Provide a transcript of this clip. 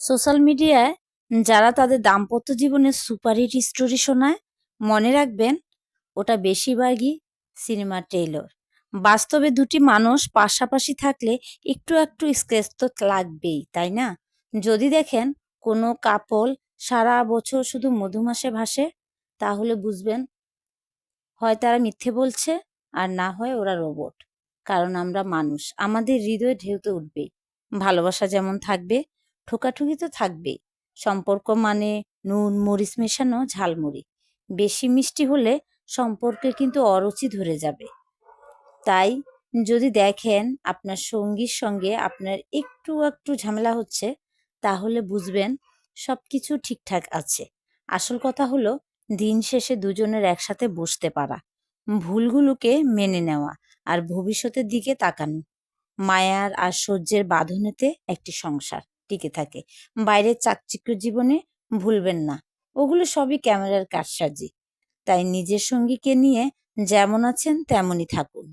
Social মিডিয়ায় যারা তাদের দাম্পত্য জীবনের সুপারহিট স্টোরি শোনায়, মনে রাখবেন ওটা বেশিরভাগই সিনেমা ট্রেইলর। বাস্তবে দুটি মানুষ পাশাপাশি থাকলে একটু একটু স্কেচ তো লাগবেই, তাই না? যদি দেখেন কোনো কাপল সারা বছর শুধু মধুমাসে ভাসে, তাহলে বুঝবেন হয় তারা মিথ্যে বলছে, আর না হয় ওরা রোবট। কারণ আমরা মানুষ, আমাদের হৃদয়ে ঢেউ তো উঠবেই। ভালোবাসা যেমন থাকবে, ঠোকাঠুকি তো থাকবেই। সম্পর্ক মানে নুন মরিচ মেশানো ঝালমুড়ি। বেশি মিষ্টি হলে সম্পর্কে কিন্তু অরুচি ধরে যাবে। তাই যদি দেখেন আপনার সঙ্গীর সঙ্গে আপনার একটু একটু ঝামেলা হচ্ছে, তাহলে বুঝবেন সবকিছু ঠিকঠাক আছে। আসল কথা হলো দিন শেষে দুজনের একসাথে বসতে পারা, ভুলগুলোকে মেনে নেওয়া, আর ভবিষ্যতের দিকে তাকানো। মায়ার আর সহ্যের বাঁধনেতে একটি সংসার টিকে থাকে। বাইরের চাকচিক্য জীবনে ভুলবেন না, ওগুলো সবই ক্যামেরার কারসাজি। তাই নিজের সঙ্গীকে নিয়ে যেমন আছেন তেমনই থাকুন।